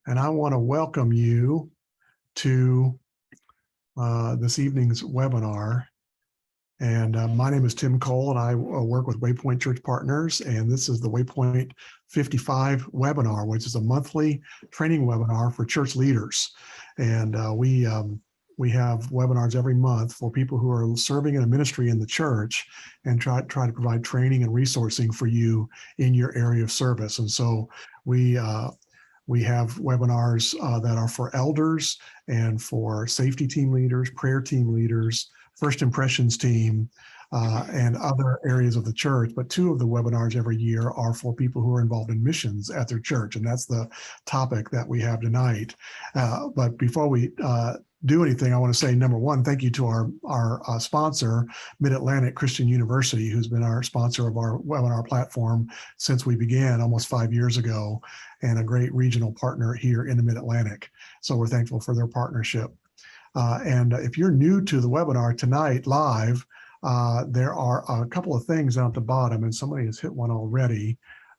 and I want to welcome you to this evening's webinar. And my name is Tim Cole, and I work with Waypoint Church Partners, and this is the Waypoint 55 webinar, which is a monthly training webinar for church leaders. And we have webinars every month for people who are serving in a ministry in the church and try to provide training and resourcing for you in your area of service. And so we have webinars that are for elders and for safety team leaders, prayer team leaders, first impressions team, and other areas of the church. But two of the webinars every year are for people who are involved in missions at their church. And that's the topic that we have tonight. But before we do anything, I want to say, number one, thank you to our sponsor, Mid-Atlantic Christian University, who's been our sponsor of our webinar platform since we began almost 5 years ago, and a great regional partner here in the Mid-Atlantic. So we're thankful for their partnership. And if you're new to the webinar tonight live, there are a couple of things down at the bottom, and somebody has hit one already.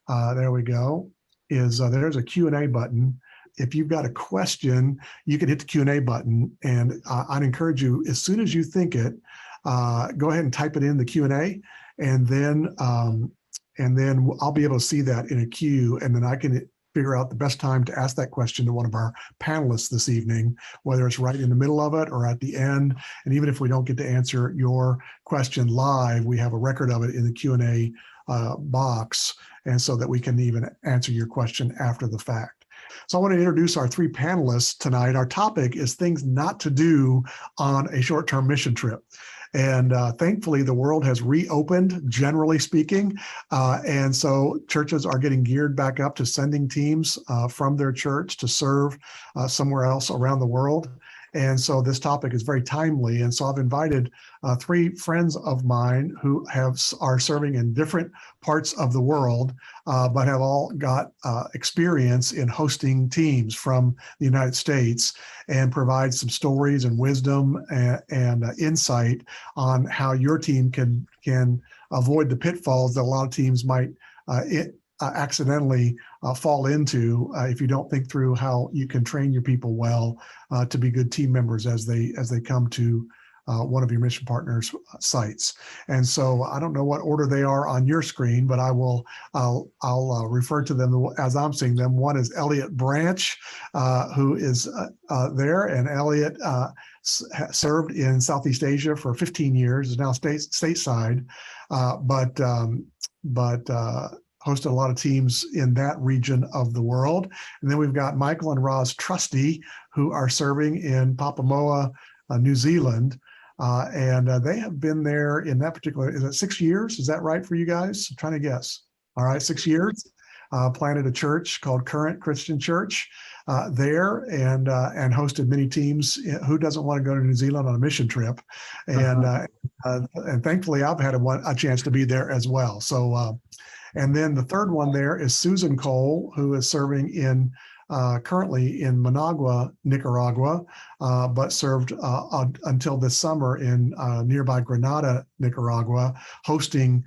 There we go. There's a Q&A button. If you've got a question, you can hit the Q&A button, and I'd encourage you, as soon as you think it, go ahead and type it in the Q&A, and then I'll be able to see that in a queue, and then I can figure out the best time to ask that question to one of our panelists this evening, whether it's right in the middle of it or at the end. And even if we don't get to answer your question live, we have a record of it in the Q&A box, and so that we can even answer your question after the fact. So I want to introduce our three panelists tonight. Our topic is things not to do on a short-term mission trip. And thankfully, the world has reopened, generally speaking. And so churches are getting geared back up to sending teams from their church to serve somewhere else around the world. And so this topic is very timely. And so I've invited three friends of mine who are serving in different parts of the world, but have all got experience in hosting teams from the United States, and provide some stories and wisdom and insight on how your team can avoid the pitfalls that a lot of teams might accidentally fall into if you don't think through how you can train your people well to be good team members as they come to one of your mission partners' sites. And so I don't know what order they are on your screen, but I'll refer to them as I'm seeing them. One is Elliot Branch, who is there, and Elliot served in Southeast Asia for 15 years, is now stateside, but hosted a lot of teams in that region of the world. And then we've got Michael and Roz Trusty, who are serving in Papamoa, New Zealand. And they have been there in that particular, is it 6 years? Is that right for you guys? I'm trying to guess. All right, 6 years. Planted a church called Current Christian Church there, and hosted many teams. Who doesn't want to go to New Zealand on a mission trip? And thankfully, I've had a chance to be there as well. So, and then the third one there is Susan Cole, who is serving currently in Managua, Nicaragua, but served until this summer in nearby Granada, Nicaragua, hosting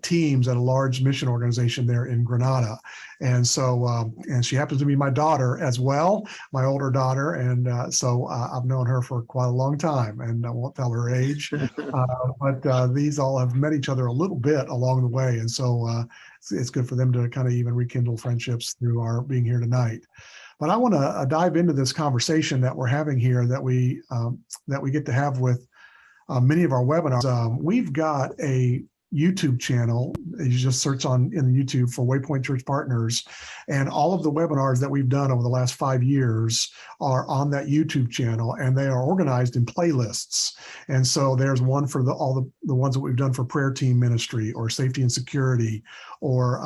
teams at a large mission organization there in Granada. And so, and she happens to be my daughter as well, my older daughter. And so I've known her for quite a long time, and I won't tell her age, but these all have met each other a little bit along the way. And so it's good for them to kind of even rekindle friendships through our being here tonight. But I want to dive into this conversation that we're having here, that we get to have with many of our webinars. We've got a YouTube channel. You just search in the YouTube for Waypoint Church Partners, and all of the webinars that we've done over the last 5 years are on that YouTube channel, and they are organized in playlists. And so there's one for all the ones that we've done for prayer team ministry or safety and security, or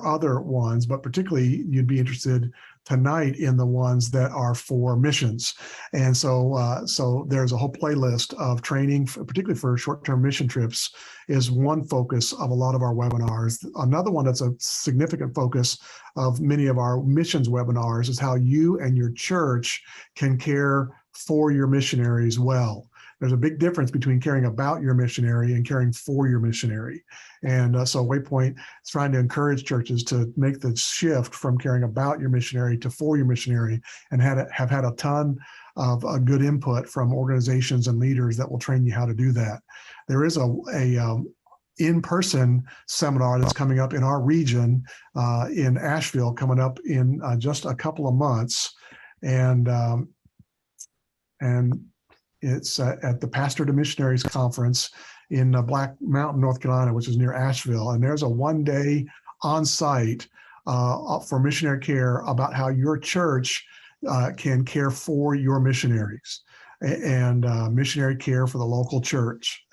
other ones, but particularly you'd be interested tonight in the ones that are for missions. And so there's a whole playlist of training, particularly for short-term mission trips, is one focus of a lot of our webinars. Another one that's a significant focus of many of our missions webinars is how you and your church can care for your missionaries well. there's a big difference between caring about your missionary and caring for your missionary. And so Waypoint is trying to encourage churches to make the shift from caring about your missionary to for your missionary, and have had a ton of good input from organizations and leaders that will train you how to do that. There is a in-person seminar that's coming up in our region in Asheville, coming up in just a couple of months, and it's at the Pastor to Missionaries Conference in Black Mountain, North Carolina, which is near Asheville. And there's a one-day on-site for missionary care about how your church can care for your missionaries, and missionary care for the local church.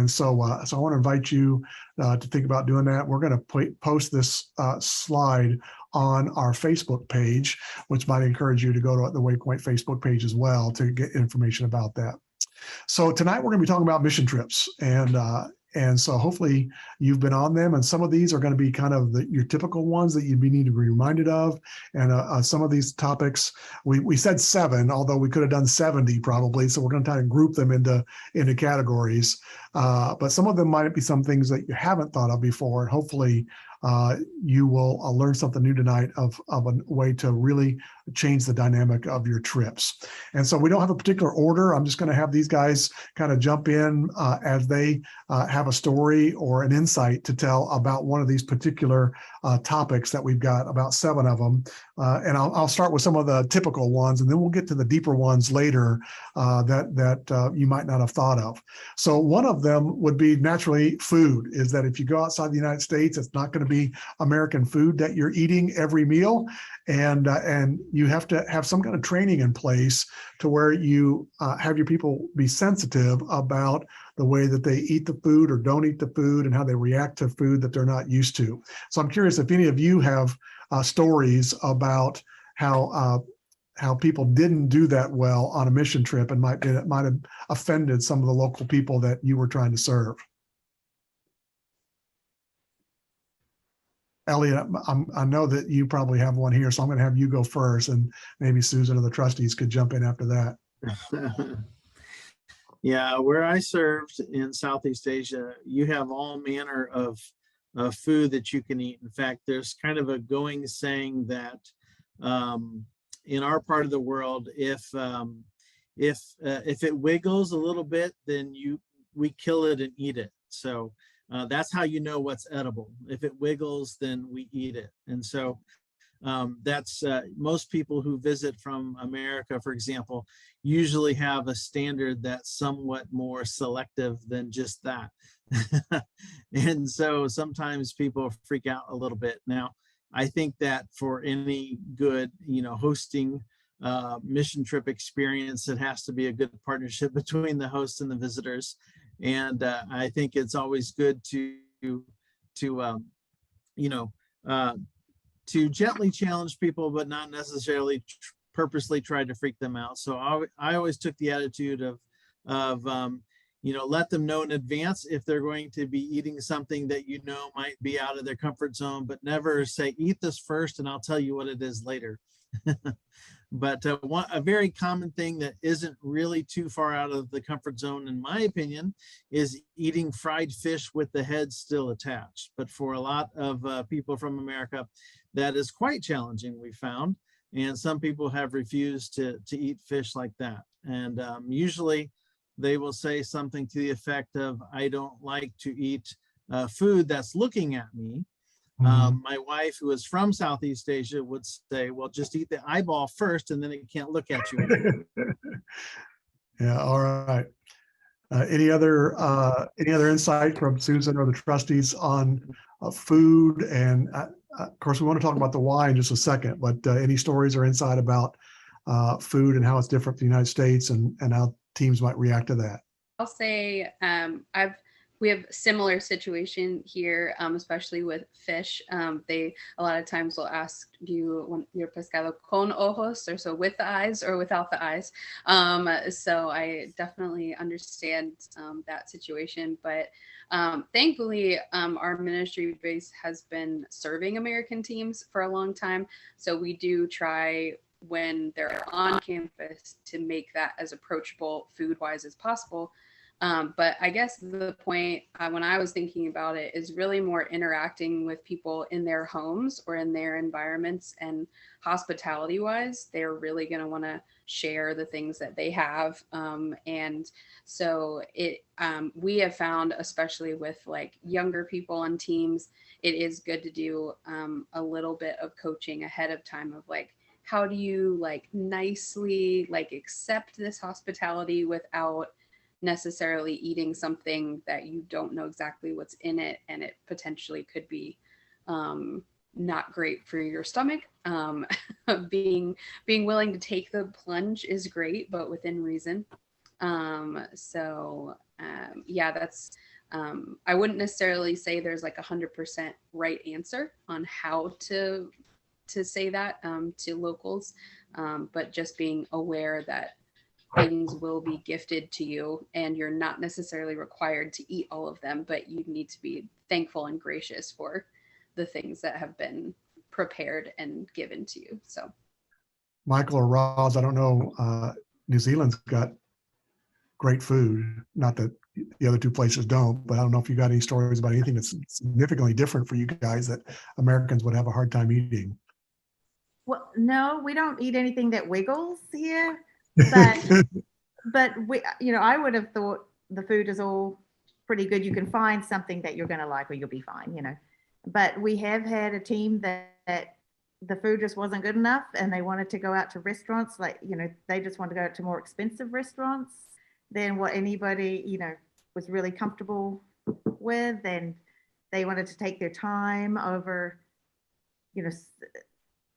So I want to invite you to think about doing that. We're going to post this slide on our Facebook page, which might encourage you to go to the Waypoint Facebook page as well to get information about that. So tonight we're going to be talking about mission trips, and so hopefully you've been on them, and some of these are going to be kind of your typical ones that need to be reminded of. And some of these topics, we said 7, although we could have done 70 probably. So we're going to try and group them into categories. But some of them might be some things that you haven't thought of before, and hopefully you will learn something new tonight of a way to really change the dynamic of your trips. And so we don't have a particular order. I'm just going to have these guys kind of jump in as they have a story or an insight to tell about one of these particular topics that we've got, about 7 of them. And I'll start with some of the typical ones, and then we'll get to the deeper ones later that you might not have thought of. So one of them would be naturally food, is that if you go outside the United States, it's not going to be American food that you're eating every meal. And you have to have some kind of training in place to where you have your people be sensitive about the way that they eat the food or don't eat the food, and how they react to food that they're not used to. So I'm curious if any of you have stories about how people didn't do that well on a mission trip, and might have offended some of the local people that you were trying to serve. Elliot, I know that you probably have one here, so I'm going to have you go first, and maybe Susan or the trustees could jump in after that. Yeah, where I served in Southeast Asia, you have all manner of food that you can eat. In fact, there's kind of a going saying that in our part of the world, if it wiggles a little bit, then we kill it and eat it. So that's how you know what's edible. If it wiggles, then we eat it. And so that's most people who visit from America, for example, usually have a standard that's somewhat more selective than just that. And so sometimes people freak out a little bit. Now, I think that for any good, hosting mission trip experience, it has to be a good partnership between the host and the visitors. And I think it's always good to gently challenge people, but not necessarily purposely try to freak them out. So I always took the attitude of let them know in advance if they're going to be eating something that might be out of their comfort zone, but never say, eat this first and I'll tell you what it is later. But a very common thing that isn't really too far out of the comfort zone, in my opinion, is eating fried fish with the head still attached. But for a lot of people from America, that is quite challenging, we found. And some people have refused to eat fish like that. And usually they will say something to the effect of, I don't like to eat food that's looking at me. My wife, who is from Southeast Asia, would say, well, just eat the eyeball first and then it can't look at you anymore. Yeah, all right. Any other insight from Susan or the trustees on food? And of course, we want to talk about the why in just a second, but any stories or insight about food and how it's different from the United States, and how teams might react to that? I'll say we have similar situation here, especially with fish. They a lot of times will ask, do you want your pescado con ojos, or so with the eyes or without the eyes? So I definitely understand that situation. But thankfully, our ministry base has been serving American teams for a long time. So we do try when they're on campus to make that as approachable food wise as possible. But I guess the point when I was thinking about it is really more interacting with people in their homes or in their environments, and hospitality wise, they're really going to want to share the things that they have. And so we have found, especially with like younger people on teams, it is good to do a little bit of coaching ahead of time of like, how do you like nicely like accept this hospitality without necessarily eating something that you don't know exactly what's in it, and it potentially could be not great for your stomach. Being willing to take the plunge is great, but within reason. Yeah, that's I wouldn't necessarily say there's like 100% right answer on how to say that to locals, but just being aware that things will be gifted to you and you're not necessarily required to eat all of them, but you need to be thankful and gracious for the things that have been prepared and given to you. So Michael or Roz, I don't know, New Zealand's got great food. Not that the other two places don't, but I don't know if you got any stories about anything that's significantly different for you guys that Americans would have a hard time eating. Well, no, we don't eat anything that wiggles here, but we, I would have thought the food is all pretty good. You can find something that you're going to like, or you'll be fine, But we have had a team that the food just wasn't good enough, and they wanted to go out to restaurants, like, they just wanted to go out to more expensive restaurants than what anybody, was really comfortable with. And they wanted to take their time over,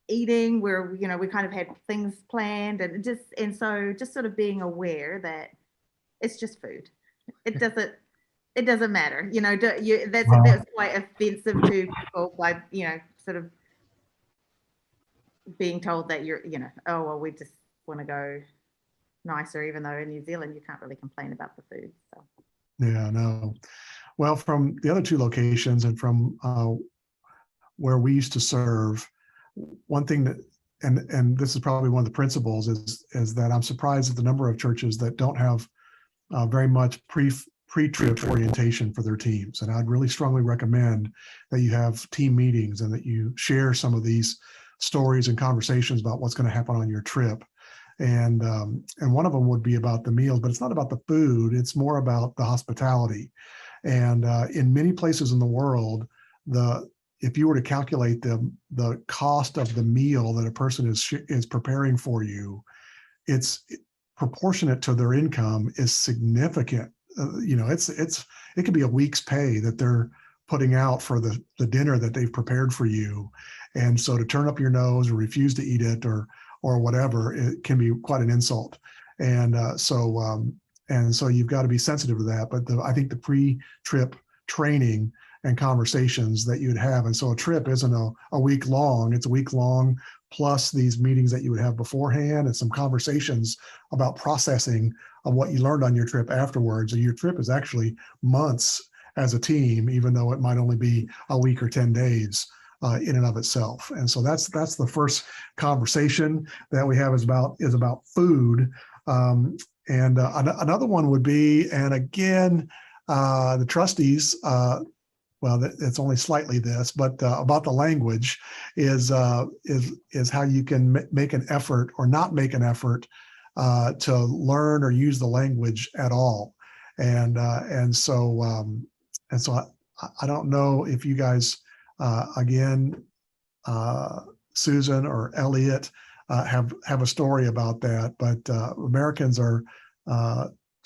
eating where, we kind of had things planned, and so just sort of being aware that it's just food. It doesn't matter, that's quite offensive to people by, sort of being told that you're, oh, well, we just want to go nicer, even though in New Zealand you can't really complain about the food. So Yeah, no. Well, from the other two locations and from where we used to serve, one thing that, and this is probably one of the principles, is that I'm surprised at the number of churches that don't have very much pre-trip orientation for their teams. And I'd really strongly recommend that you have team meetings and that you share some of these stories and conversations about what's going to happen on your trip. And one of them would be about the meals, but it's not about the food. It's more about the hospitality. And in many places in the world, if you were to calculate the cost of the meal that a person is preparing for you, it's proportionate to their income is significant. It could be a week's pay that they're putting out for the dinner that they've prepared for you. And so to turn up your nose or refuse to eat it or whatever, it can be quite an insult. And so you've got to be sensitive to that. But I think the pre-trip training and conversations that you'd have. And so a trip isn't a week long, it's a week long plus these meetings that you would have beforehand and some conversations about processing of what you learned on your trip afterwards. And your trip is actually months as a team, even though it might only be a week or 10 days in and of itself. And so that's the first conversation that we have is about food. And another one would be, and again, the trustees, well, it's only slightly this, but about the language is how you can make an effort or not make an effort to learn or use the language at all. And so I don't know if you guys, again, Susan or Elliot, have a story about that, but Americans are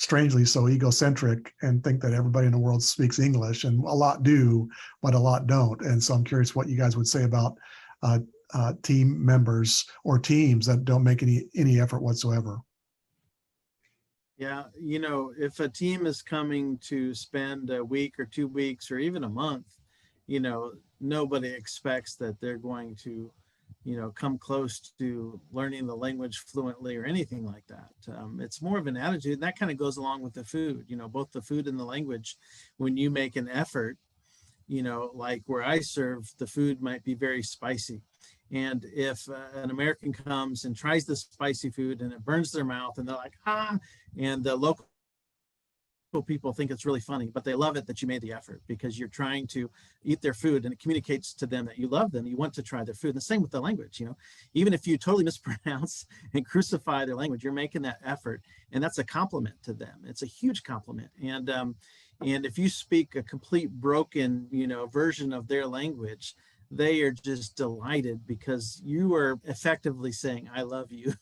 strangely so egocentric and think that everybody in the world speaks English, and a lot do, but a lot don't. And so I'm curious what you guys would say about team members or teams that don't make any effort whatsoever. Yeah, if a team is coming to spend a week or 2 weeks or even a month, nobody expects that they're going to, come close to learning the language fluently or anything like that. It's more of an attitude, and that kind of goes along with the food, both the food and the language. When you make an effort, like where I serve, the food might be very spicy. And if an American comes and tries the spicy food and it burns their mouth and they're like, ah, and the local people think it's really funny, but they love it that you made the effort because you're trying to eat their food and it communicates to them that you love them. You want to try their food. And the same with the language, even if you totally mispronounce and crucify their language, you're making that effort. And that's a compliment to them. It's a huge compliment. And if you speak a complete broken, version of their language, they are just delighted because you are effectively saying I love you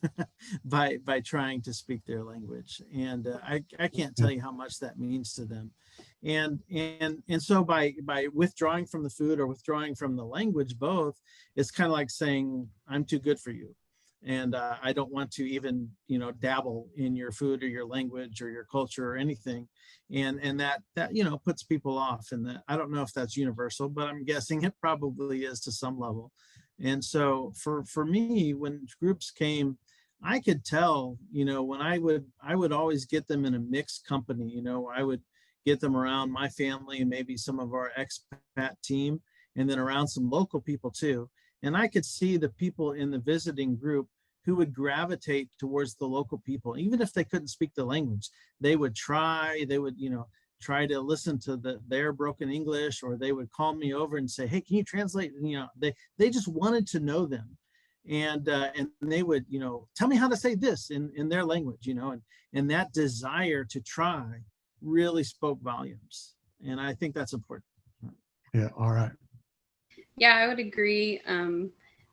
by trying to speak their language. And I can't tell you how much that means to them. And so by withdrawing from the food or withdrawing from the language, both, it's kind of like saying I'm too good for you, and I don't want to even dabble in your food or your language or your culture or anything. And that puts people off. And that, I don't know if that's universal, but I'm guessing it probably is to some level. And so for me, when groups came, I could tell, when I would always get them in a mixed company. I would get them around my family and maybe some of our expat team, and then around some local people too. And I could see the people in the visiting group who would gravitate towards the local people. Even if they couldn't speak the language, they would try to listen to their broken English, or they would call me over and say, hey, can you translate? They just wanted to know them. And they would, tell me how to say this in their language, and that desire to try really spoke volumes. And I think that's important. Yeah. All right. Yeah, I would agree.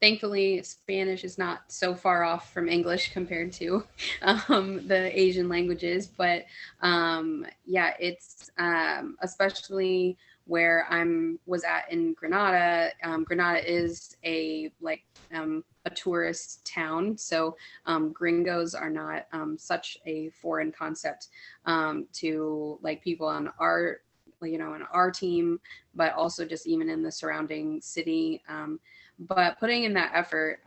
Thankfully, Spanish is not so far off from English compared to the Asian languages. But yeah, it's especially where was at in Granada. Granada is a tourist town, so gringos are not such a foreign concept to people on our on our team, but also just even in the surrounding city. But putting in that effort,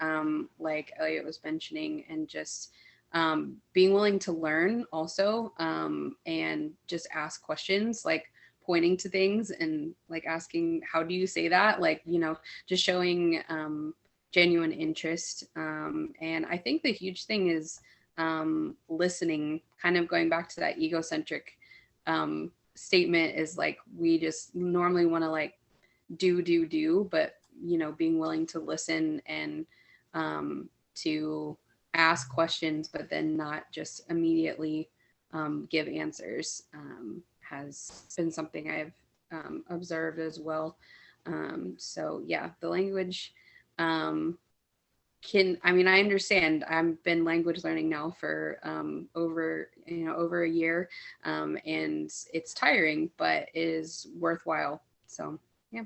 like Elliot was mentioning, and just being willing to learn also, and just ask questions, like pointing to things and asking, how do you say that? Just showing genuine interest. And I think the huge thing is listening, kind of going back to that egocentric statement, is we just normally want to do, but being willing to listen and to ask questions, but then not just immediately give answers, has been something I've observed as well. So yeah, the language I understand. I've been language learning now for over a year, and it's tiring, but it is worthwhile. So yeah.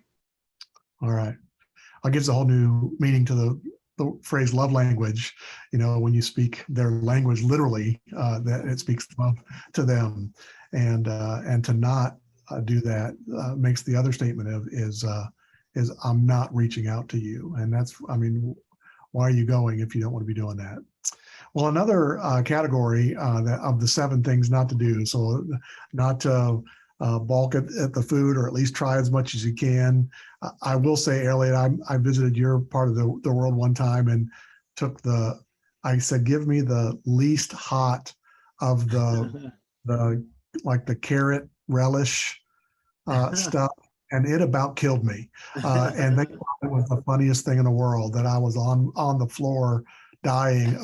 All right. It gives a whole new meaning to the phrase love language. When you speak their language literally, that it speaks love to them, and to not do that makes the other statement is I'm not reaching out to you. And that's, why are you going if you don't want to be doing that? Well, another category of the 7 things not to do. So not to balk at the food, or at least try as much as you can. I will say, Elliot, I visited your part of the world one time and I said, give me the least hot of the carrot relish stuff. And it about killed me. And they thought it was the funniest thing in the world, that I was on the floor dying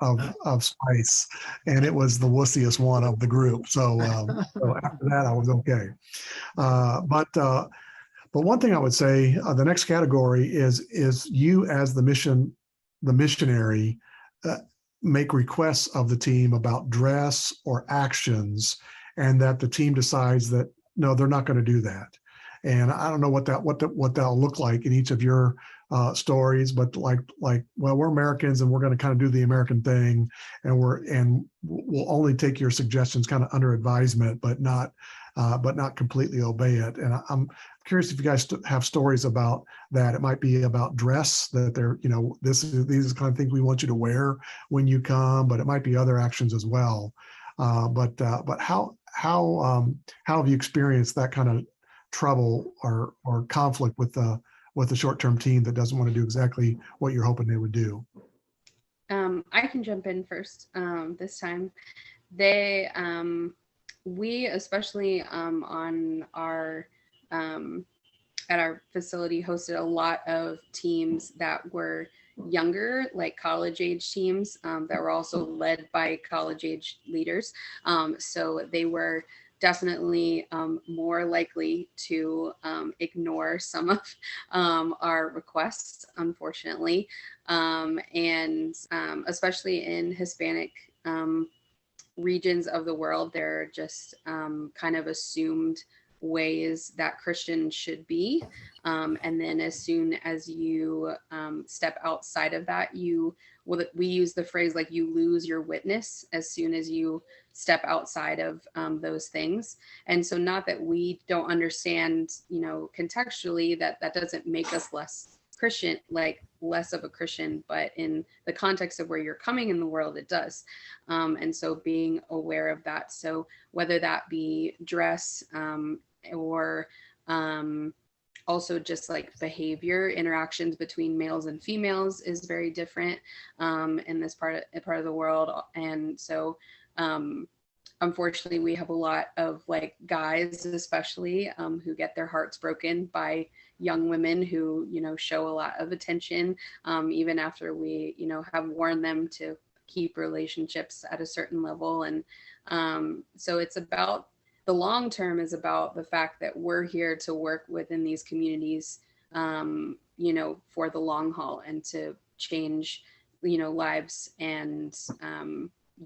of spice, and it was the wussiest one of the group. So after that, I was okay. But one thing I would say, the next category is you as the missionary, make requests of the team about dress or actions, and that the team decides that no, they're not going to do that. And I don't know what that'll look like in each of your stories, but well, we're Americans and we're going to kind of do the American thing, and we'll only take your suggestions kind of under advisement, but not completely obey it. And I'm curious if you guys have stories about that. It might be about dress, that these are the kind of things we want you to wear when you come, but it might be other actions as well. But how have you experienced that kind of trouble or conflict with with a short-term team that doesn't want to do exactly what you're hoping they would do? I can jump in first this time. They, we especially on our at our facility hosted a lot of teams that were younger, like college age teams that were also led by college age leaders. So they were definitely more likely to ignore some of our requests, unfortunately. And especially in Hispanic regions of the world, there are just kind of assumed ways that Christians should be. And then as soon as you step outside of that, we use the phrase like you lose your witness as soon as you step outside of those things. And so not that we don't understand, contextually that doesn't make us less Christian, like less of a Christian, but in the context of where you're coming in the world, it does. And so being aware of that. So whether that be dress or also just like behavior, interactions between males and females is very different in this part of the world. And so unfortunately, we have a lot of like guys, especially who get their hearts broken by young women who, show a lot of attention, even after we, have warned them to keep relationships at a certain level. And so it's about the long term is about the fact that we're here to work within these communities, for the long haul and to change, lives. And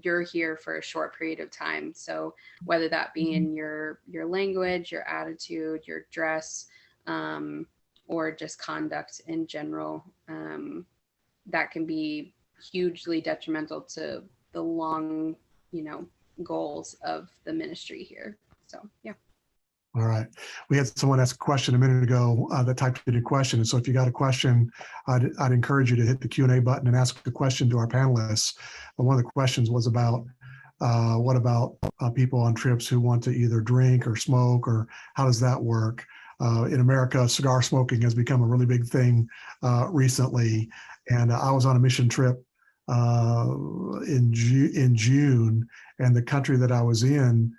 you're here for a short period of time. So whether that be in your language, your attitude, your dress, or just conduct in general, that can be hugely detrimental to the long, goals of the ministry here. So, yeah. All right. We had someone ask a question a minute ago that typed in a question. And so if you got a question, I'd encourage you to hit the Q&A button and ask a question to our panelists. But one of the questions was about what about people on trips who want to either drink or smoke, or how does that work? In America, cigar smoking has become a really big thing recently. And I was on a mission trip in June, and the country that I was in,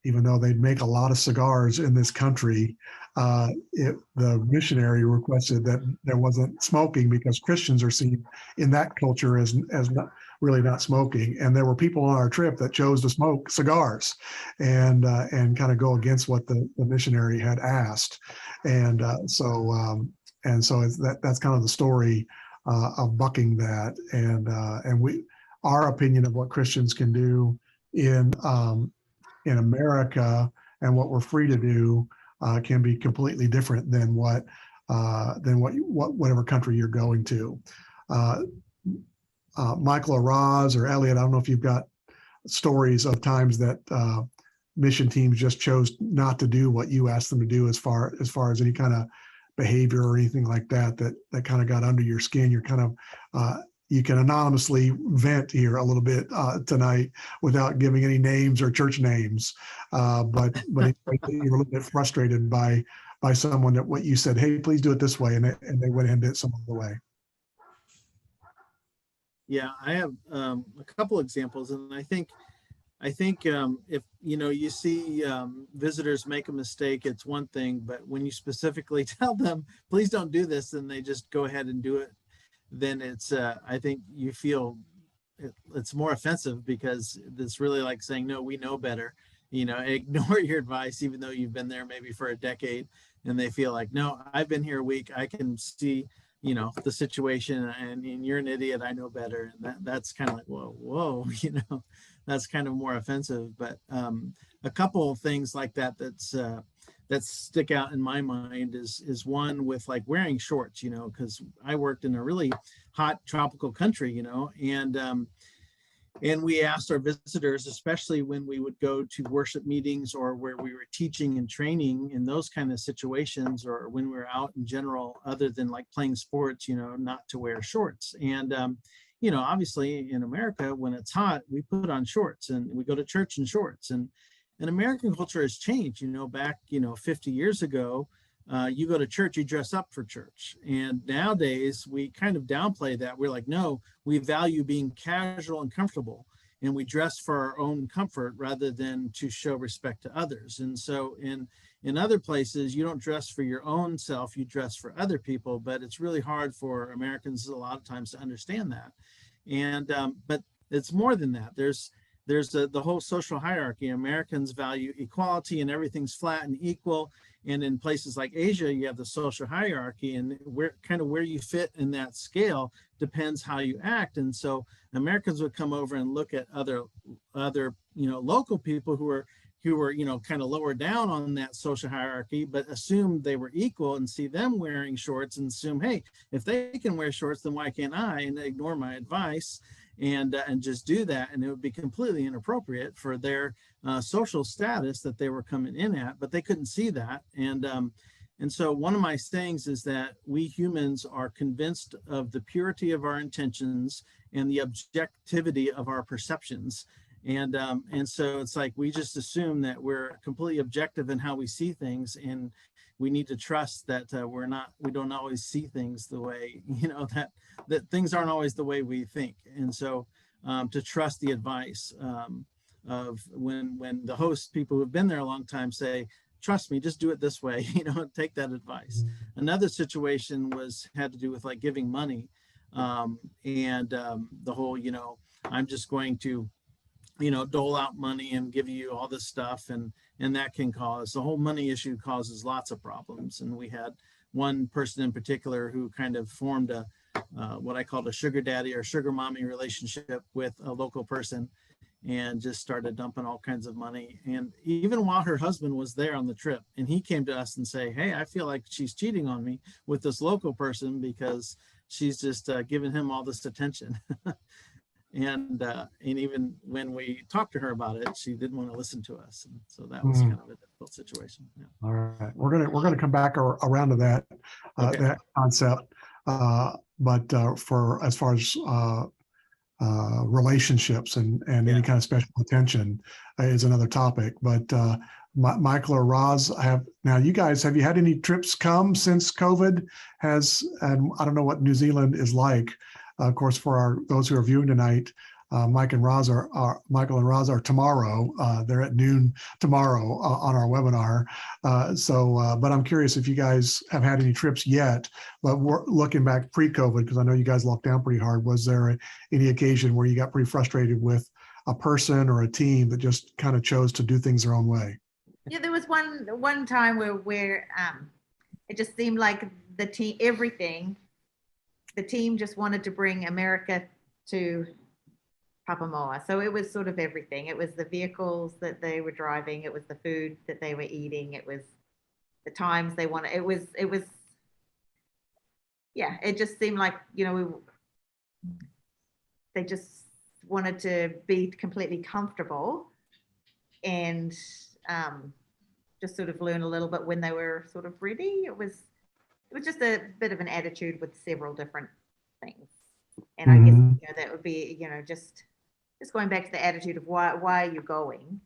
even though they make a lot of cigars in this country, the missionary requested that there wasn't smoking because Christians are seen in that culture as not really not smoking. And there were people on our trip that chose to smoke cigars and kind of go against what the missionary had asked. And so that's kind of the story of bucking that. And our opinion of what Christians can do in America and what we're free to do can be completely different than whatever country you're going to. Michael or Roz or Elliot, I don't know if you've got stories of times that mission teams just chose not to do what you asked them to do as far as any kind of behavior or anything like that kind of got under your skin. You're kind of you can anonymously vent here a little bit tonight without giving any names or church names. But you were a little bit frustrated by someone that what you said, hey, please do it this way. And they went and did it some other way. Yeah, I have a couple examples. And I think if, you see visitors make a mistake, it's one thing, but when you specifically tell them, please don't do this, then they just go ahead and do it. Then it's, I think you feel it's more offensive because it's really like saying, no, we know better, ignore your advice, even though you've been there maybe for a decade, and they feel like, no, I've been here a week. I can see, the situation and you're an idiot. I know better. And that's kind of like, whoa, that's kind of more offensive. But a couple of things like that that stick out in my mind is one with like wearing shorts, because I worked in a really hot tropical country, and we asked our visitors, especially when we would go to worship meetings or where we were teaching and training in those kind of situations, or when we were out in general, other than like playing sports, not to wear shorts. And, obviously in America, when it's hot, we put on shorts and we go to church in shorts. And American culture has changed, back, 50 years ago, you go to church, you dress up for church. And nowadays we kind of downplay that. We're like, no, we value being casual and comfortable, and we dress for our own comfort rather than to show respect to others. And so in other places, you don't dress for your own self, you dress for other people, but it's really hard for Americans a lot of times to understand that. And but it's more than that. There's the whole social hierarchy. Americans value equality and everything's flat and equal. And in places like Asia, you have the social hierarchy, and where you fit in that scale depends how you act. And so Americans would come over and look at other local people who were kind of lower down on that social hierarchy, but assume they were equal, and see them wearing shorts and assume, hey, if they can wear shorts, then why can't I? And ignore my advice and just do that. And it would be completely inappropriate for their social status that they were coming in at, but they couldn't see that. And so one of my sayings is that we humans are convinced of the purity of our intentions and the objectivity of our perceptions. And so it's like we just assume that we're completely objective in how we see things, and we need to trust that we don't always see things the way, that things aren't always the way we think. And so to trust the advice of when the host, people who have been there a long time, say, trust me, just do it this way, take that advice. Another situation had to do with like giving money, and the whole, I'm just going to dole out money and give you all this stuff, and that can cause, the whole money issue causes lots of problems. And we had one person in particular who kind of formed what I called a sugar daddy or sugar mommy relationship with a local person, and just started dumping all kinds of money. And even while her husband was there on the trip, and he came to us and say, hey, I feel like she's cheating on me with this local person because she's just giving him all this attention. And even when we talked to her about it, she didn't want to listen to us. And so that was kind of a difficult situation. Yeah. All right, we're gonna come back around to that Okay. that concept, but for as far as relationships and any Yeah. kind of special attention is another topic. But Michael or Roz, have you had any trips come since COVID and I don't know what New Zealand is like. Of course, for those who are viewing tonight, Michael and Roz are tomorrow. They're at noon tomorrow on our webinar. But I'm curious if you guys have had any trips yet. But we're looking back pre-COVID, because I know you guys locked down pretty hard. Was there any occasion where you got pretty frustrated with a person or a team that just kind of chose to do things their own way? Yeah, there was one time where it just seemed like the team just wanted to bring America to Papamoa. So it was sort of everything. It was the vehicles that they were driving. It was the food that they were eating. It was the times they wanted. It was, yeah, it just seemed like, they just wanted to be completely comfortable and just sort of learn a little bit when they were sort of ready. It was just a bit of an attitude with several different things. And I guess, that would be, just going back to the attitude of why are you going?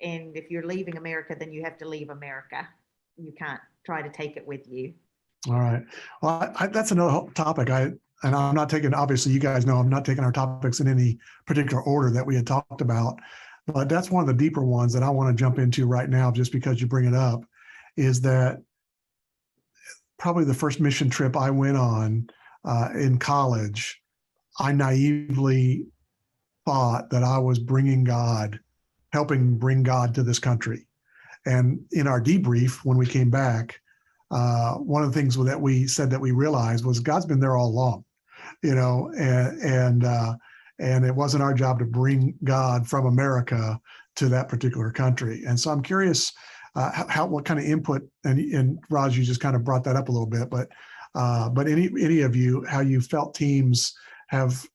And if you're leaving America, then you have to leave America. You can't try to take it with you. All right. Well, that's another topic. And I'm not taking, obviously you guys know, I'm not taking our topics in any particular order that we had talked about, but that's one of the deeper ones that I want to jump into right now, just because you bring it up, is that probably the first mission trip I went on in college, I naively thought that I was helping bring God to this country. And in our debrief, when we came back, one of the things that we said that we realized was God's been there all along, and it wasn't our job to bring God from America to that particular country. And so I'm curious what kind of input, and Raj, you just kind of brought that up a little bit, but any of you, how you felt teams have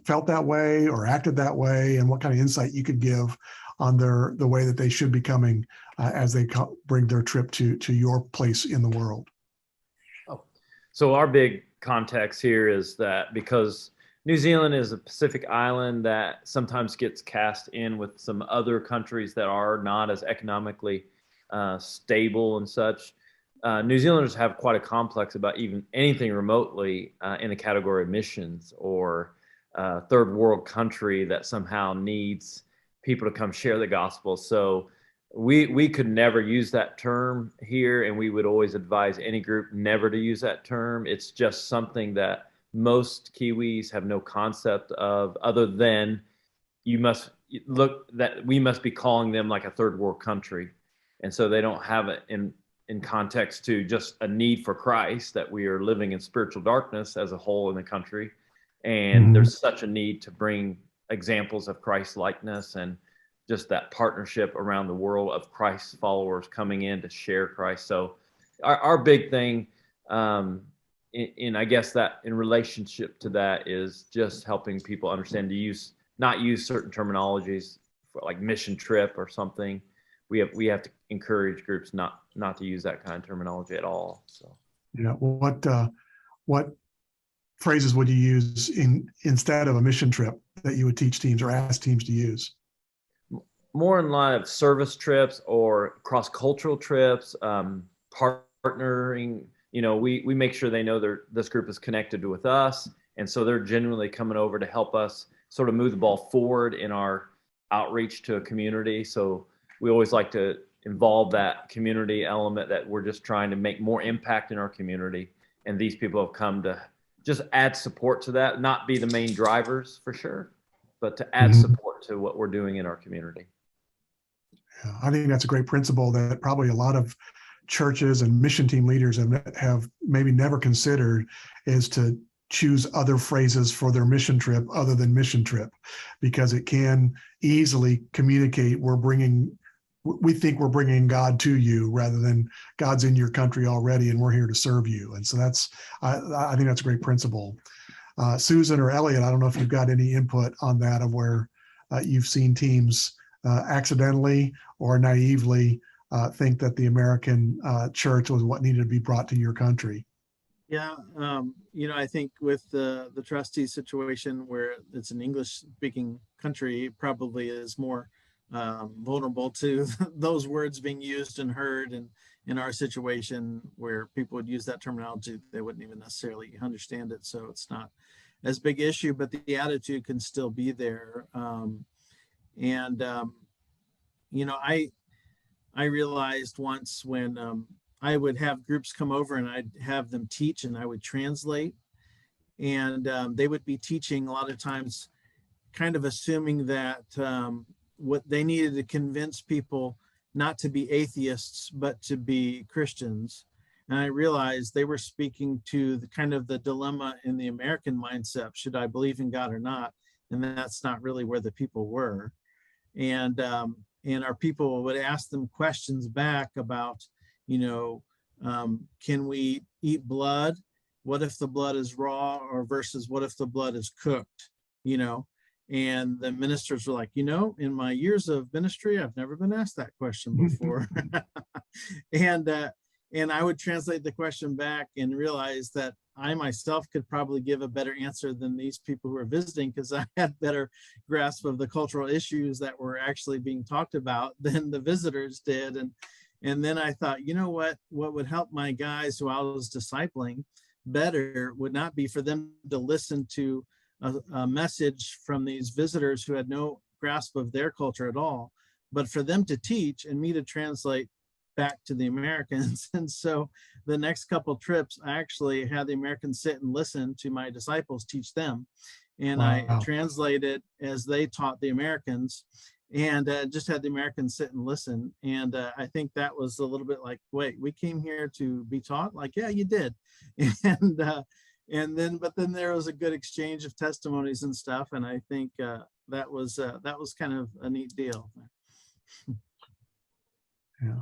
felt that way or acted that way, and what kind of insight you could give on the way that they should be coming as they bring their trip to your place in the world. Oh, so our big context here is that because New Zealand is a Pacific island that sometimes gets cast in with some other countries that are not as economically stable and such. New Zealanders have quite a complex about even anything remotely in the category of missions or third world country that somehow needs people to come share the gospel. So we could never use that term here, and we would always advise any group never to use that term. It's just something that most Kiwis have no concept of, other than we must be calling them like a third world country. And so they don't have it in context to just a need for Christ, that we are living in spiritual darkness as a whole in the country. And there's such a need to bring examples of Christ likeness and just that partnership around the world of Christ's followers coming in to share Christ. So our big thing, in I guess that in relationship to that, is just helping people understand to not use certain terminologies for like mission trip or something. We have to encourage groups not to use that kind of terminology at all. So Yeah. What phrases would you use instead of a mission trip that you would teach teams or ask teams to use? More in line of service trips or cross-cultural trips, partnering. We make sure they know this group is connected with us, and so they're genuinely coming over to help us sort of move the ball forward in our outreach to a community. So we always like to involve that community element, that we're just trying to make more impact in our community, and these people have come to just add support to that, not be the main drivers for sure, but to add support to what we're doing in our community. Yeah, I think that's a great principle that probably a lot of churches and mission team leaders have maybe never considered, is to choose other phrases for their mission trip other than mission trip, because it can easily communicate we think we're bringing God to you rather than God's in your country already and we're here to serve you. And so I think that's a great principle. Susan or Elliot, I don't know if you've got any input on that, of where you've seen teams accidentally or naively think that the American church was what needed to be brought to your country. Yeah, I think with the trustee situation, where it's an English-speaking country, it probably is more vulnerable to those words being used and heard. And in our situation, where people would use that terminology, they wouldn't even necessarily understand it. So it's not as big issue, but the attitude can still be there. I realized once when I would have groups come over and I'd have them teach and I would translate, and they would be teaching a lot of times kind of assuming that what they needed to convince people not to be atheists, but to be Christians. And I realized they were speaking to the kind of the dilemma in the American mindset: should I believe in God or not? And that's not really where the people were. And our people would ask them questions back about, can we eat blood? What if the blood is raw, or versus what if the blood is cooked? And the ministers were like, in my years of ministry, I've never been asked that question before. And I would translate the question back and realize that I myself could probably give a better answer than these people who are visiting, because I had better grasp of the cultural issues that were actually being talked about than the visitors did. And then I thought, what would help my guys who I was discipling better would not be for them to listen to a message from these visitors who had no grasp of their culture at all, but for them to teach and me to translate back to the Americans. And so the next couple trips, I actually had the Americans sit and listen to my disciples teach them. And Wow. I translated as they taught the Americans, and just had the Americans sit and listen. And I think that was a little bit like, wait, we came here to be taught? Like, yeah, you did. But then there was a good exchange of testimonies and stuff. And I think that was kind of a neat deal. Yeah.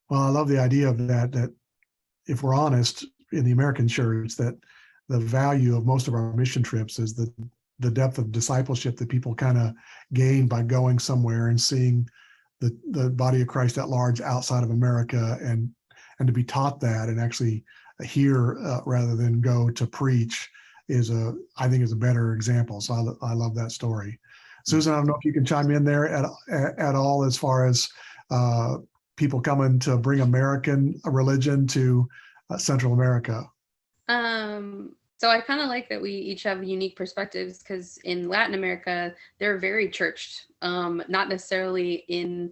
Well, I love the idea of that if we're honest, in the American church, that the value of most of our mission trips is the depth of discipleship that people kind of gain by going somewhere and seeing the body of Christ at large outside of America, and to be taught that and actually hear rather than go to preach I think is a better example. So I love that story. Susan, I don't know if you can chime in there at all as far as people coming to bring American religion to Central America? So I kind of like that we each have unique perspectives, because in Latin America, they're very churched, not necessarily in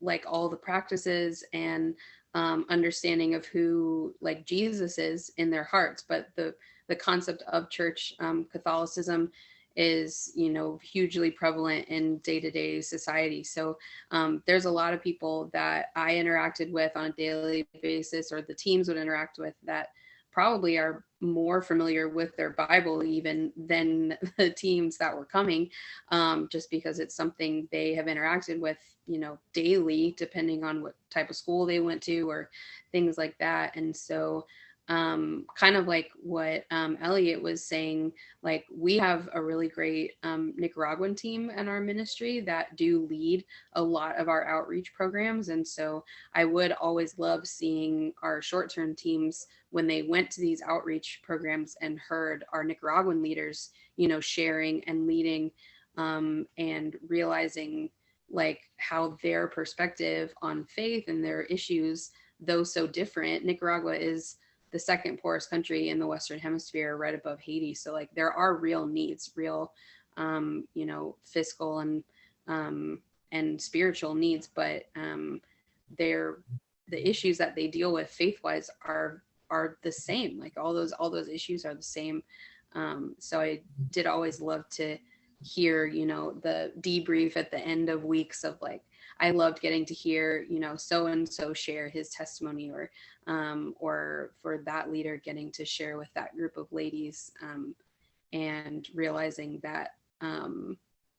like all the practices and understanding of who like Jesus is in their hearts, but the concept of church, Catholicism, is, you know, hugely prevalent in day-to-day society. So there's a lot of people that I interacted with on a daily basis, or the teams would interact with, that probably are more familiar with their Bible even than the teams that were coming, just because it's something they have interacted with, you know, daily, depending on what type of school they went to or things like that. And so kind of like what Elliot was saying, like we have a really great Nicaraguan team in our ministry that do lead a lot of our outreach programs. And so I would always love seeing our short-term teams when they went to these outreach programs and heard our Nicaraguan leaders, you know, sharing and leading and realizing like how their perspective on faith and their issues, though so different. Nicaragua is the second poorest country in the Western Hemisphere, right above Haiti. So like there are real needs, real, you know, fiscal and spiritual needs, but the issues that they deal with faith-wise are the same. Like all those issues are the same. So I did always love to hear, you know, the debrief at the end of weeks of like, I loved getting to hear, you know, so and so share his testimony, or for that leader getting to share with that group of ladies, and realizing that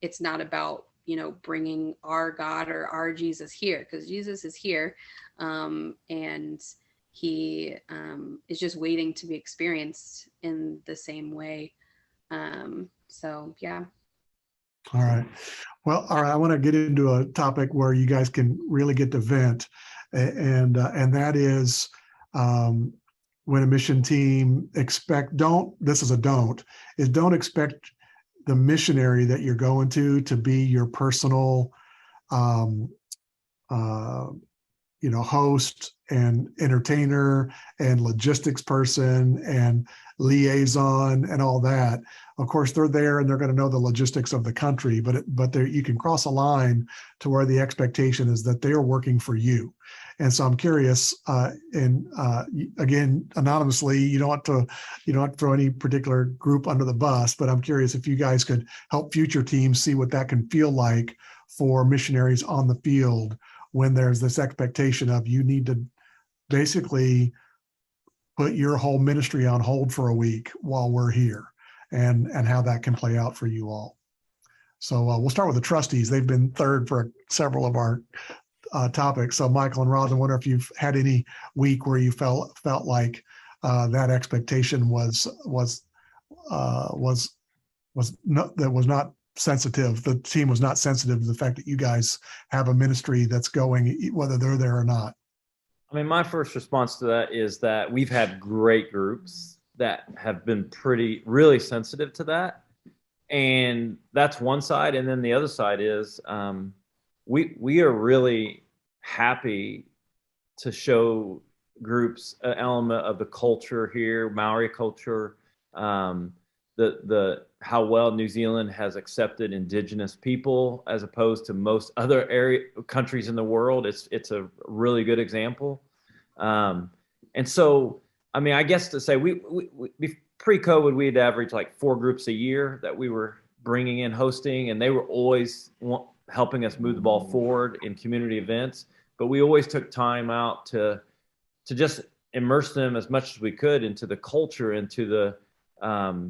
it's not about, you know, bringing our God or our Jesus here, because Jesus is here, and he is just waiting to be experienced in the same way. So yeah. All right. Well, all right. I want to get into a topic where you guys can really get to vent, and that is when a mission team don't expect the missionary that you're going to be your personal, you know, host and entertainer and logistics person and liaison and all that. Of course, they're there and they're going to know the logistics of the country, but you can cross a line to where the expectation is that they are working for you. And so I'm curious, and again, anonymously, you don't have to throw any particular group under the bus, but I'm curious if you guys could help future teams see what that can feel like for missionaries on the field when there's this expectation of you need to basically put your whole ministry on hold for a week while we're here, and how that can play out for you all. So we'll start with the trustees. They've been third for several of our topics. So Michael and Roz, I wonder if you've had any week where you felt like that expectation was not sensitive. The team was not sensitive to the fact that you guys have a ministry that's going, whether they're there or not. I mean, my first response to that is that we've had great groups that have been really sensitive to that. And that's one side. And then the other side is we are really happy to show groups an element of the culture here, Maori culture, the how well New Zealand has accepted indigenous people as opposed to most other countries in the world. It's a really good example. And so, I mean, I guess to say we pre-COVID, we'd average like 4 groups a year that we were bringing in hosting, and they were always helping us move the ball forward in community events. But we always took time out to just immerse them as much as we could into the culture, into the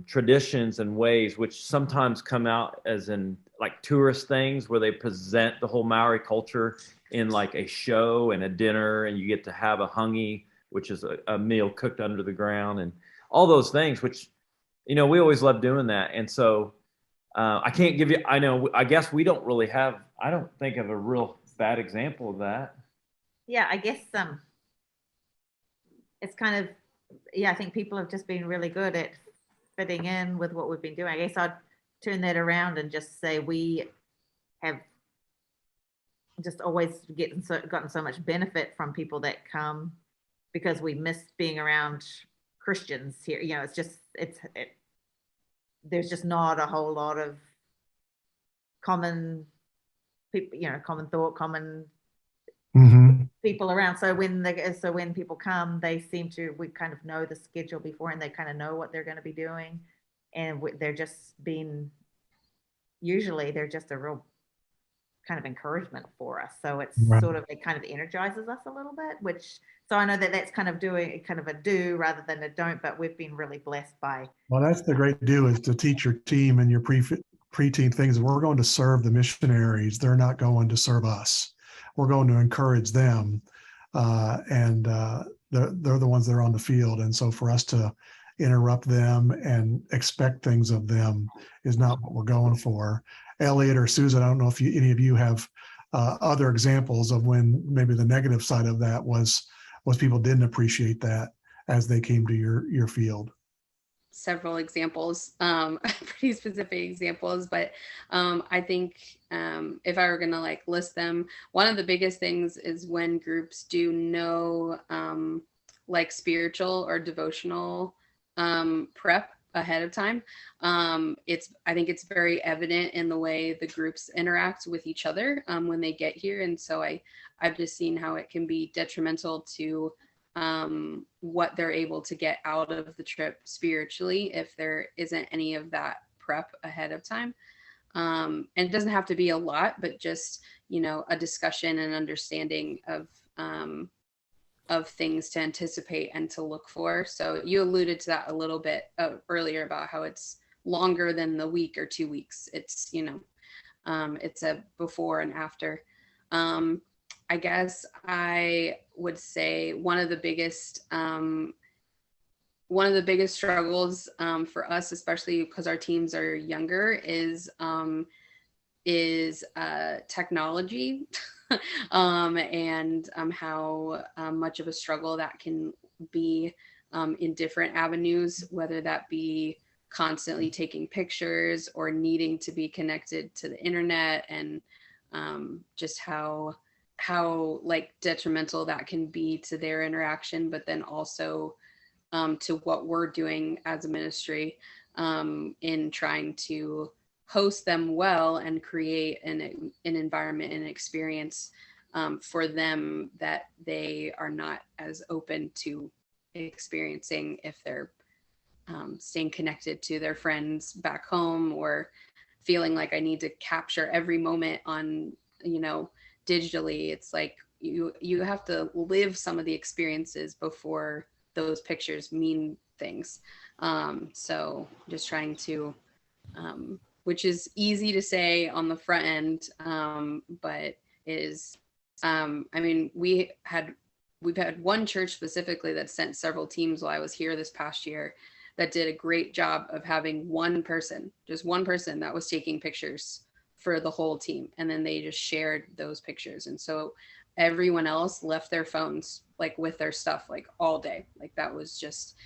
traditions and ways, which sometimes come out as in like tourist things where they present the whole Maori culture in like a show and a dinner, and you get to have a hangi, which is a meal cooked under the ground, and all those things, which, you know, we always love doing that. And so I can't give you, I guess we don't really have, I don't think of a real bad example of that. Yeah, I guess it's kind of, yeah, I think people have just been really good at fitting in with what we've been doing. I guess I'd turn that around and just say we have just always gotten so much benefit from people that come because we miss being around Christians here. You know, there's just not a whole lot of common people, you know, common thought, common Mhm. people around. So when people come, we kind of know the schedule before, and they kind of know what they're going to be doing, and usually they're just a real kind of encouragement for us. So it's Right. it kind of energizes us a little bit, so I know that that's kind of doing kind of a do rather than a don't, but we've been really blessed by. Well, that's the great do, is to teach your team and your preteen things. We're going to serve the missionaries. They're not going to serve us. We're going to encourage them. And they're the ones that are on the field. And so for us to interrupt them and expect things of them is not what we're going for. Elliot or Susan, I don't know if any of you have other examples of when maybe the negative side of that was people didn't appreciate that as they came to your field. Several examples, pretty specific examples, but I think if I were gonna like list them, one of the biggest things is when groups do no like spiritual or devotional prep ahead of time. I think it's very evident in the way the groups interact with each other when they get here, and so I've just seen how it can be detrimental to what they're able to get out of the trip spiritually if there isn't any of that prep ahead of time. And it doesn't have to be a lot, but just, you know, a discussion and understanding of things to anticipate and to look for. So you alluded to that a little bit earlier about how it's longer than the week or 2 weeks. It's, you know, it's a before and after. I guess I would say one of the biggest struggles for us, especially because our teams are younger, is technology and how much of a struggle that can be in different avenues, whether that be constantly taking pictures or needing to be connected to the internet, and just how like detrimental that can be to their interaction, but then also to what we're doing as a ministry in trying to host them well and create an environment and experience for them that they are not as open to experiencing if they're staying connected to their friends back home, or feeling like I need to capture every moment on, you know, digitally. It's like you have to live some of the experiences before those pictures mean things. So just trying to which is easy to say on the front end, but is I mean, we've had one church specifically that sent several teams while I was here this past year that did a great job of having just one person that was taking pictures for the whole team, and then they just shared those pictures, and so everyone else left their phones like with their stuff like all day. Like that was just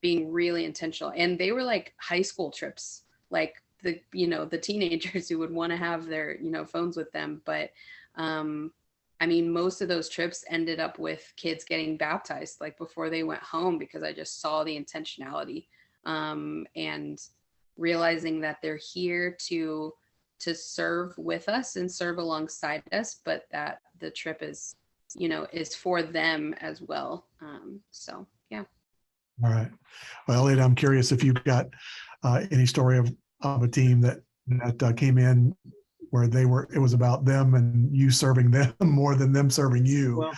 being really intentional. And they were like high school trips, like the, you know, the teenagers who would want to have their, you know, phones with them. But I mean, most of those trips ended up with kids getting baptized like before they went home, because I just saw the intentionality and realizing that they're here to serve with us and serve alongside us, but that the trip is, you know, is for them as well. So yeah. All right. Well, Elliot, I'm curious if you've got any story of a team that came in where it was about them and you serving them more than them serving you. Well,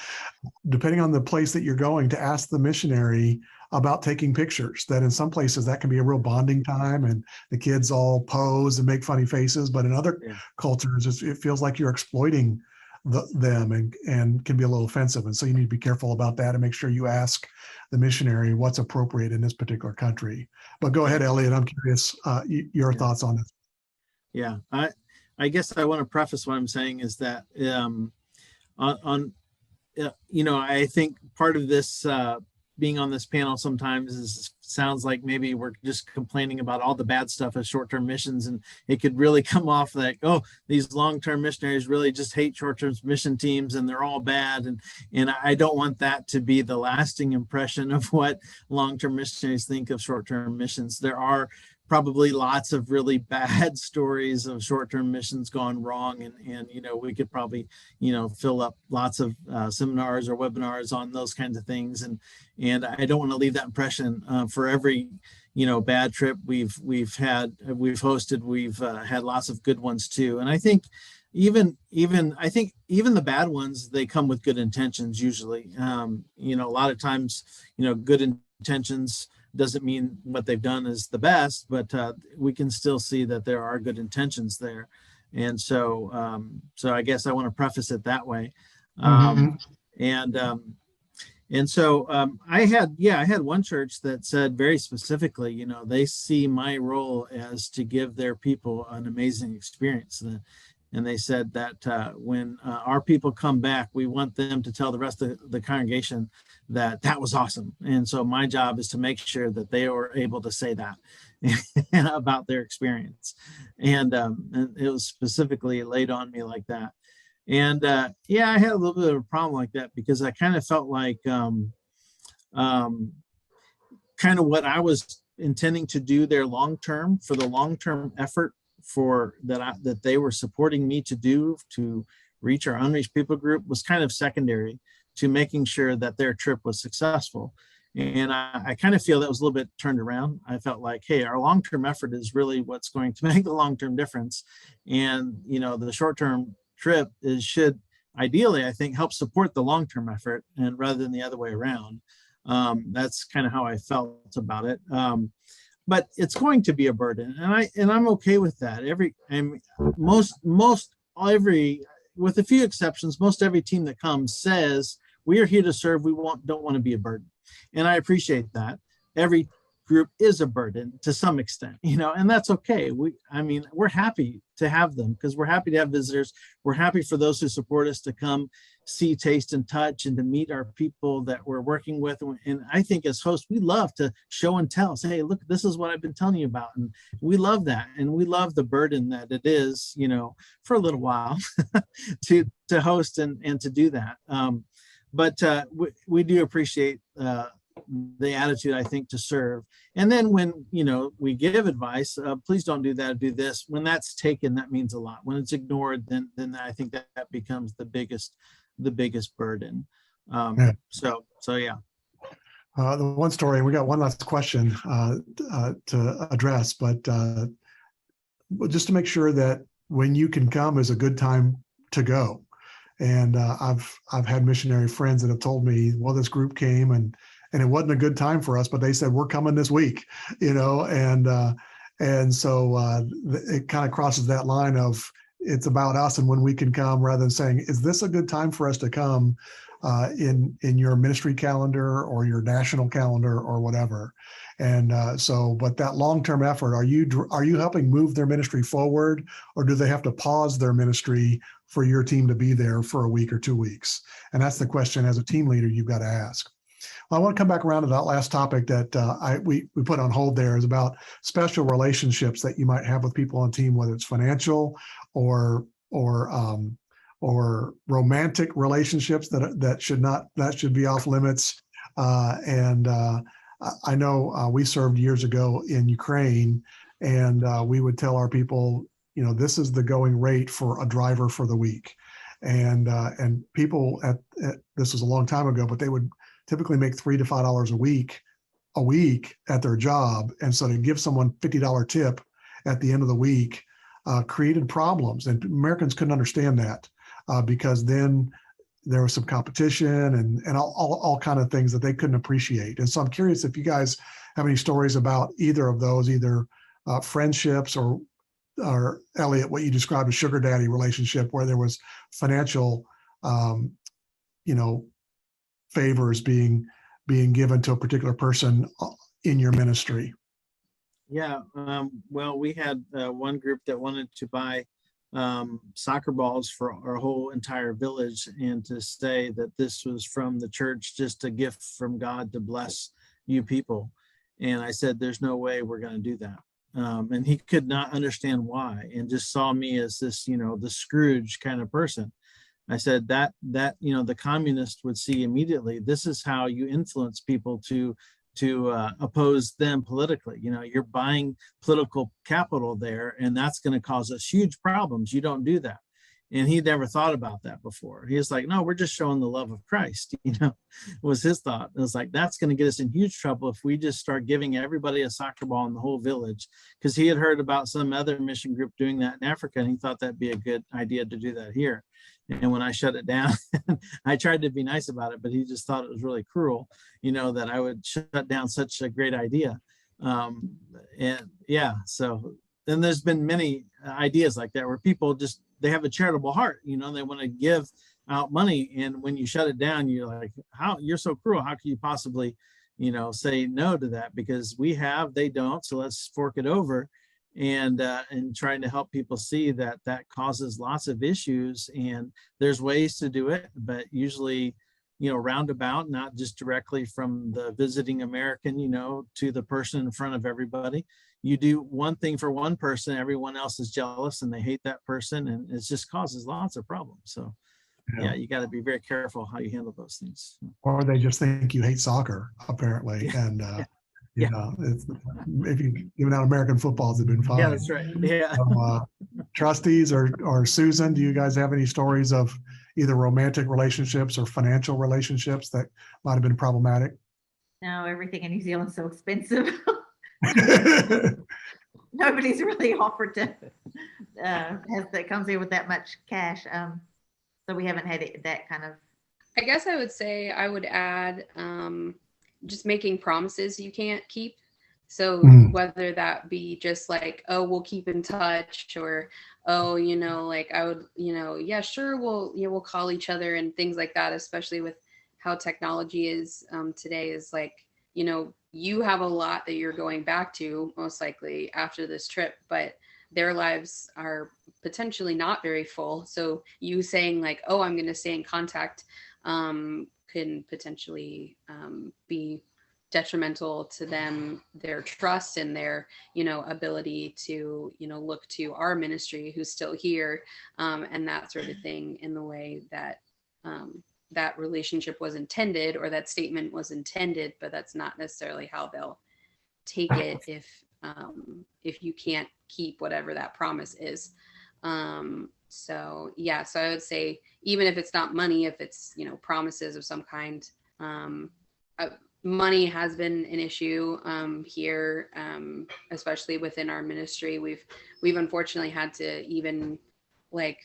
depending on the place that you're going, to ask the missionary about taking pictures. That in some places that can be a real bonding time, and the kids all pose and make funny faces. But in other cultures, it feels like you're exploiting them and can be a little offensive. And so you need to be careful about that and make sure you ask the missionary what's appropriate in this particular country. But go ahead, Elliot. I'm curious your thoughts on this. Yeah, I guess I want to preface what I'm saying is that you know, I think part of this being on this panel sometimes sounds like maybe we're just complaining about all the bad stuff of short-term missions, and it could really come off like, oh, these long-term missionaries really just hate short-term mission teams and they're all bad. And I don't want that to be the lasting impression of what long-term missionaries think of short-term missions. There are probably lots of really bad stories of short-term missions gone wrong, and we could probably fill up lots of seminars or webinars on those kinds of things, and I don't want to leave that impression. For every bad trip we've hosted, we've had lots of good ones too. And I think even the bad ones, they come with good intentions usually. A lot of times good intentions doesn't mean what they've done is the best, but we can still see that there are good intentions there. And so I guess I want to preface it that way. And so I had one church that said very specifically, they see my role as to give their people an amazing experience. And they said that when our people come back, we want them to tell the rest of the congregation that was awesome. And so my job is to make sure that they are able to say that about their experience. And it was specifically laid on me like that. And I had a little bit of a problem like that, because I kind of felt like kind of what I was intending to do there long-term, for the long-term effort that they were supporting me to do to reach our unreached people group, was kind of secondary to making sure that their trip was successful. And I kind of feel that was a little bit turned around. I felt like, hey, our long-term effort is really what's going to make the long-term difference. And, the short-term trip should ideally, I think, help support the long-term effort, and rather than the other way around. That's kind of how I felt about it. But it's going to be a burden, and I'm okay with that. With a few exceptions, most every team that comes says we are here to serve. We don't want to be a burden, and I appreciate that. Every group is a burden to some extent, and that's okay. We're happy to have them, because we're happy to have visitors. We're happy for those who support us to come see, taste, and touch, and to meet our people that we're working with. And I think as hosts, we love to show and tell, say, hey, look, this is what I've been telling you about. And we love that. And we love the burden that it is, for a little while to host and to do that. But we do appreciate the attitude, I think, to serve. And then when we give advice, please don't do that, do this. When that's taken, that means a lot. When it's ignored, then I think that becomes the biggest burden. So yeah. The one story, and we got one last question to address, but just to make sure that when you can come is a good time to go. And I've had missionary friends that have told me, well, this group came and it wasn't a good time for us, but they said, we're coming this week, and so it kind of crosses that line of, it's about us and when we can come, rather than saying, is this a good time for us to come in your ministry calendar or your national calendar or whatever. And but that long-term effort, are you helping move their ministry forward, or do they have to pause their ministry for your team to be there for a week or 2 weeks? And that's the question as a team leader you've got to ask. Well, I want to come back around to that last topic that we put on hold there, is about special relationships that you might have with people on team, whether it's financial or romantic relationships that should be off limits. I know we served years ago in Ukraine, and we would tell our people, this is the going rate for a driver for the week. And people this was a long time ago, but they would typically make $3 to $5 a week at their job. And so to give someone $50 tip at the end of the week created problems, and Americans couldn't understand that because then there was some competition and all kind of things that they couldn't appreciate. And so I'm curious if you guys have any stories about either of those, either friendships or Elliot, what you described as sugar daddy relationship, where there was financial, favors being given to a particular person in your ministry. Yeah. Well, we had one group that wanted to buy soccer balls for our whole entire village, and to say that this was from the church, just a gift from God to bless you people. And I said, there's no way we're going to do that. And he could not understand why, and just saw me as this, the Scrooge kind of person. I said that the communist would see immediately, this is how you influence people to oppose them politically. You're buying political capital there, and that's going to cause us huge problems. You don't do that. And he'd never thought about that before. He was like, no, we're just showing the love of Christ, was his thought. It was like, that's going to get us in huge trouble if we just start giving everybody a soccer ball in the whole village. Because he had heard about some other mission group doing that in Africa, and he thought that'd be a good idea to do that here. And when I shut it down, I tried to be nice about it, but he just thought it was really cruel, that I would shut down such a great idea. And yeah, so then there's been many ideas like that where people just, they have a charitable heart, they want to give out money. And when you shut it down, you're like, you're so cruel. How can you possibly, say no to that? Because we have, they don't. So let's fork it over. And trying to help people see that causes lots of issues, and there's ways to do it, but usually, roundabout, not just directly from the visiting American, to the person in front of everybody. You do one thing for one person, everyone else is jealous and they hate that person, and it just causes lots of problems. So yeah, you got to be very careful how you handle those things. Or they just think you hate soccer, apparently. And if you've given out American footballs, have been fine. Yeah, that's right. Yeah. So, trustees or Susan, do you guys have any stories of either romantic relationships or financial relationships that might have been problematic? No, everything in New Zealand's so expensive. Nobody's really offered to that comes here with that much cash. So we haven't had that kind of. I guess I would say I would add just making promises you can't keep. So whether that be just like, oh, we'll keep in touch, or, oh, like I would, yeah, sure, we'll call each other and things like that, especially with how technology is today, is like, you have a lot that you're going back to most likely after this trip, but their lives are potentially not very full. So you saying like, oh, I'm going to stay in contact can potentially be detrimental to them, their trust and their, ability to, look to our ministry who's still here, and that sort of thing, in the way that that relationship was intended, or that statement was intended, but that's not necessarily how they'll take it if you can't keep whatever that promise is. So yeah, so I would say, even if it's not money, if it's, promises of some kind, money has been an issue here, especially within our ministry. We've unfortunately had to even like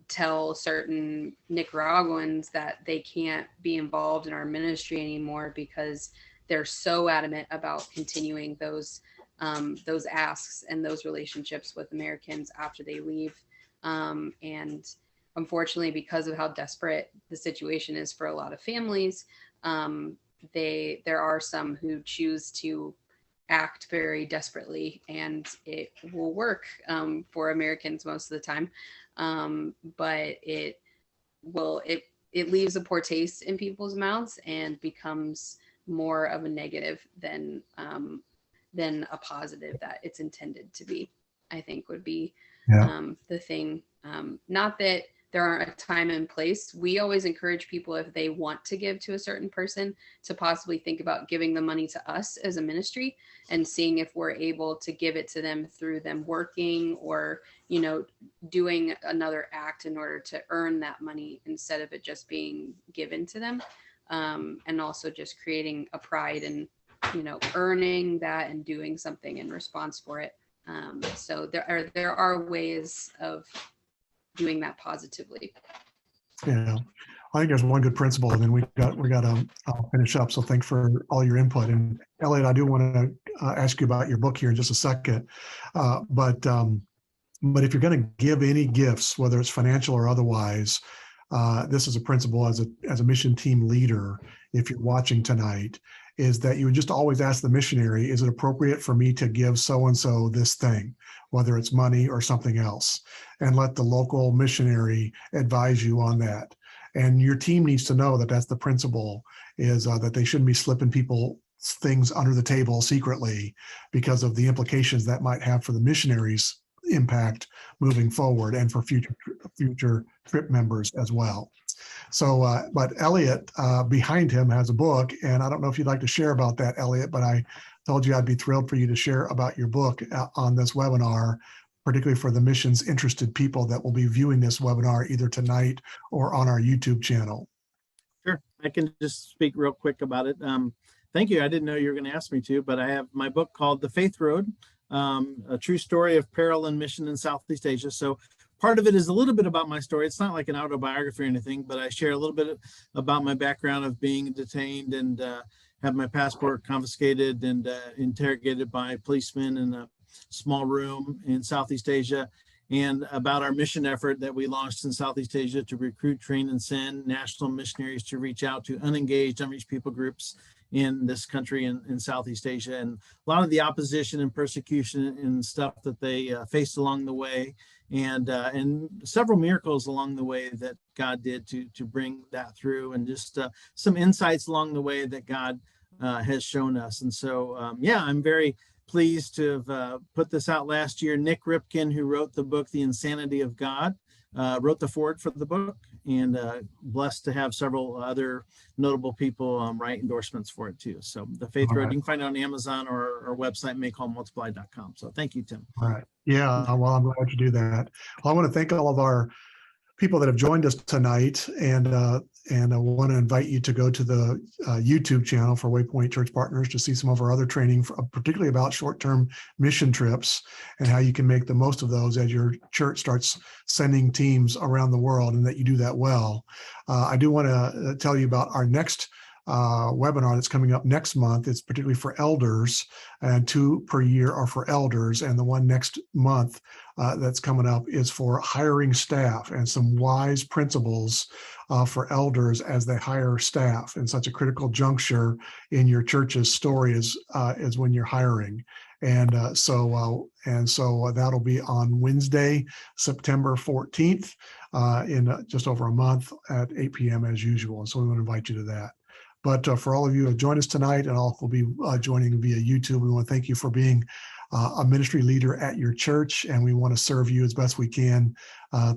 tell certain Nicaraguans that they can't be involved in our ministry anymore because they're so adamant about continuing those asks and those relationships with Americans after they leave. And unfortunately, because of how desperate the situation is for a lot of families, there are some who choose to act very desperately, and it will work for Americans most of the time. But it leaves a poor taste in people's mouths and becomes more of a negative than a positive that it's intended to be, I think would be the thing. Not that there aren't a time and place. We always encourage people, if they want to give to a certain person, to possibly think about giving the money to us as a ministry and seeing if we're able to give it to them through them working or, doing another act in order to earn that money instead of it just being given to them. And also just creating a pride in, earning that and doing something in response for it. So there are ways of doing that positively. Yeah, I think there's one good principle, and then we got I'll finish up. So thanks for all your input. And Elliot, I do want to ask you about your book here in just a second. But if you're going to give any gifts, whether it's financial or otherwise, this is a principle as a mission team leader, if you're watching tonight, is that you would just always ask the missionary, is it appropriate for me to give so-and-so this thing, whether it's money or something else, and let the local missionary advise you on that. And your team needs to know that that's the principle, is that they shouldn't be slipping people things under the table secretly because of the implications that might have for the missionaries' impact moving forward and for future trip members as well. So, but Elliot behind him has a book, and I don't know if you'd like to share about that, Elliot, but I told you I'd be thrilled for you to share about your book on this webinar, particularly for the missions interested people that will be viewing this webinar either tonight or on our YouTube channel. Sure, I can just speak real quick about it. Thank you. I didn't know you were going to ask me to, but I have my book called The Faith Road, a true story of peril and mission in Southeast Asia. So part of it is a little bit about my story. It's not like an autobiography or anything, but I share a little bit about my background of being detained and have my passport confiscated and interrogated by policemen in a small room in Southeast Asia, and about our mission effort that we launched in Southeast Asia to recruit, train, and send national missionaries to reach out to unengaged, unreached people groups in this country in Southeast Asia, and a lot of the opposition and persecution and stuff that they faced along the way, and several miracles along the way that God did to bring that through, and just some insights along the way that God has shown us. And so, yeah, I'm very pleased to have put this out last year. Nick Ripkin, who wrote the book, The Insanity of God, wrote the foreword for the book, and blessed to have several other notable people write endorsements for it too. So The Faith All Road, right. you can find it on Amazon or our website, makecallmultiply.com. So thank you, Tim. All right. Yeah, well, I'm glad you do that. Well, I want to thank all of our people that have joined us tonight, and I want to invite you to go to the YouTube channel for Waypoint Church Partners to see some of our other training, particularly about short-term mission trips and how you can make the most of those as your church starts sending teams around the world, and that you do that well. I do want to tell you about our next webinar that's coming up next month. It's particularly for elders, and 2 per year are for elders. And the one next month that's coming up is for hiring staff, and some wise principles for elders as they hire staff in such a critical juncture in your church's story is when you're hiring. And so that'll be on Wednesday, September 14th, in just over a month at 8 p.m. as usual. And so we want to invite you to that. But for all of you who have joined us tonight, and all who will be joining via YouTube, we want to thank you for being a ministry leader at your church, and we want to serve you as best we can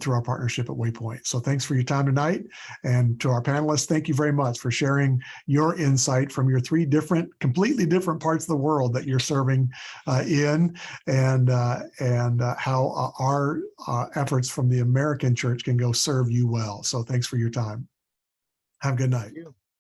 through our partnership at Waypoint. So thanks for your time tonight. And to our panelists, thank you very much for sharing your insight from your 3 completely different parts of the world that you're serving in, and how our efforts from the American church can go serve you well. So thanks for your time. Have a good night. Thank you.